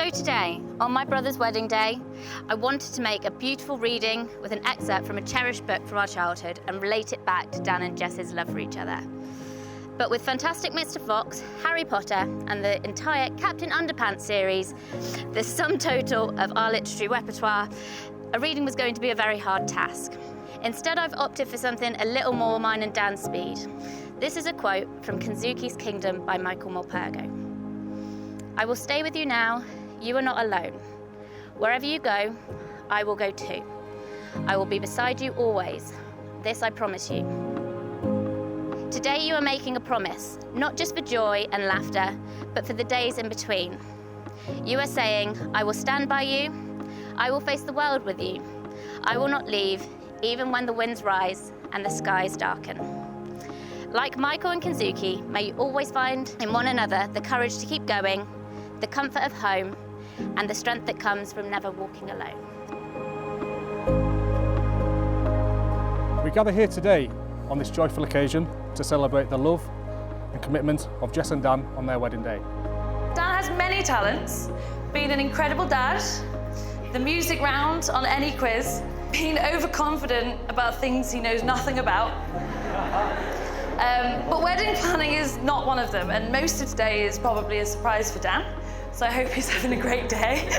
So today, on my brother's wedding day, I wanted to make a beautiful reading with an excerpt from a cherished book from our childhood and relate it back to Dan and Jess's love for each other. But with Fantastic Mr. Fox, Harry Potter, and the entire Captain Underpants series, the sum total of our literary repertoire, a reading was going to be a very hard task. Instead, I've opted for something a little more mine and Dan's speed. This is a quote from Kenzuki's Kingdom by Michael Morpurgo. I will stay with you now, you are not alone. Wherever you go, I will go too. I will be beside you always. This I promise you. Today you are making a promise, not just for joy and laughter, but for the days in between. You are saying, I will stand by you, I will face the world with you. I will not leave, even when the winds rise and the skies darken. Like Michael and Kenzuki, may you always find in one another the courage to keep going, the comfort of home, and the strength that comes from never walking alone. We gather here today on this joyful occasion to celebrate the love and commitment of Jess and Dan on their wedding day. Dan has many talents, being an incredible dad, the music round on any quiz, being overconfident about things he knows nothing about. But wedding planning is not one of them, and most of today is probably a surprise for Dan. So I hope he's having a great day.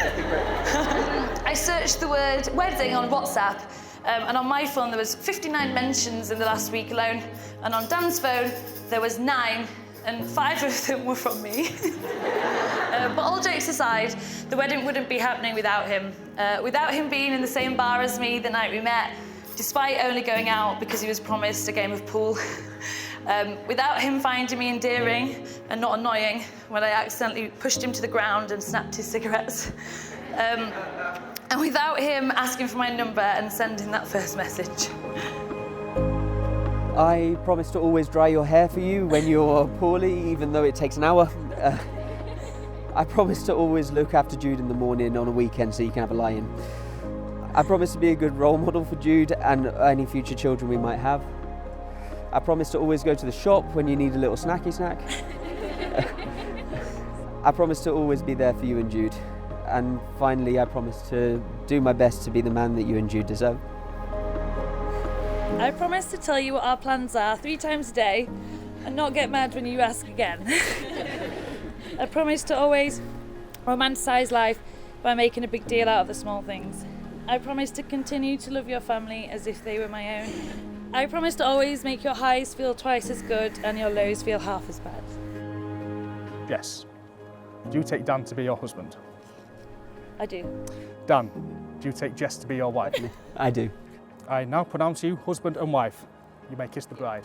I searched the word wedding on WhatsApp, and on my phone there was 59 mentions in the last week alone, and on Dan's phone there was 9, and 5 of them were from me. But all jokes aside, the wedding wouldn't be happening without him. Without him being in the same bar as me the night we met, despite only going out because he was promised a game of pool. Without him finding me endearing and not annoying when I accidentally pushed him to the ground and snapped his cigarettes. And without him asking for my number and sending that first message. I promise to always dry your hair for you when you're poorly, even though it takes an hour. I promise to always look after Jude in the morning on a weekend so you can have a lie-in. I promise to be a good role model for Jude and any future children we might have. I promise to always go to the shop when you need a little snacky snack. I promise to always be there for you and Jude. And finally, I promise to do my best to be the man that you and Jude deserve. I promise to tell you what our plans are 3 times a day and not get mad when you ask again. I promise to always romanticize life by making a big deal out of the small things. I promise to continue to love your family as if they were my own. I promise to always make your highs feel twice as good and your lows feel half as bad. Jess, do you take Dan to be your husband? I do. Dan, do you take Jess to be your wife? I do. I now pronounce you husband and wife. You may kiss the bride.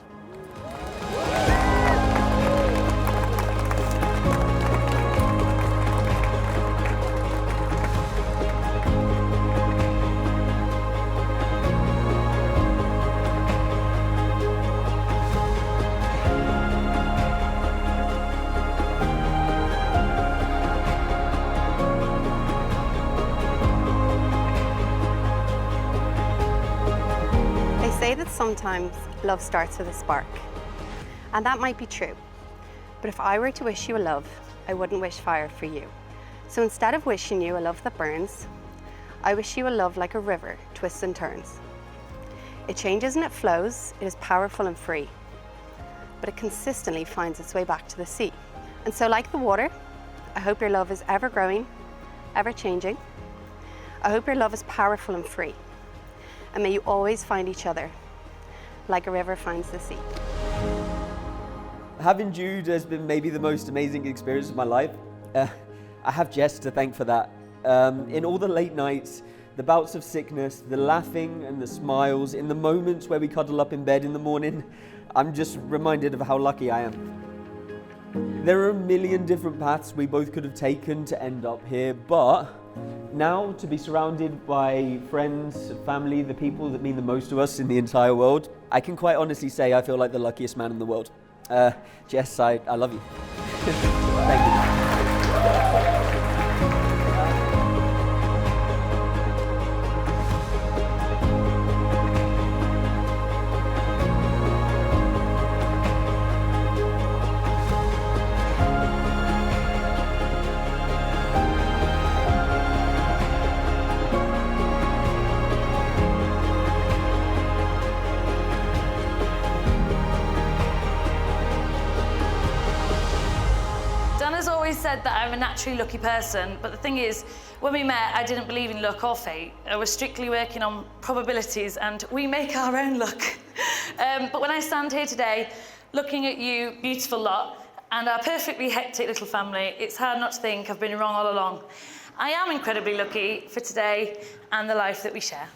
They say that sometimes love starts with a spark, and that might be true. But if I were to wish you a love, I wouldn't wish fire for you. So instead of wishing you a love that burns, I wish you a love like a river, twists and turns. It changes and it flows, it is powerful and free, but it consistently finds its way back to the sea. And so like the water, I hope your love is ever growing, ever changing. I hope your love is powerful and free. And may you always find each other, like a river finds the sea. Having Jude has been maybe the most amazing experience of my life. I have Jess to thank for that. In all the late nights, the bouts of sickness, the laughing and the smiles, in the moments where we cuddle up in bed in the morning, I'm just reminded of how lucky I am. There are a million different paths we both could have taken to end up here, but now to be surrounded by friends, family, the people that mean the most to us in the entire world, I can quite honestly say I feel like the luckiest man in the world. Jess, I love you. Thank you. always said that I'm a naturally lucky person, but the thing is, when we met, I didn't believe in luck or fate. I was strictly working on probabilities, and we make our own luck. But when I stand here today, looking at you, beautiful lot, and our perfectly hectic little family, it's hard not to think I've been wrong all along. I am incredibly lucky for today and the life that we share.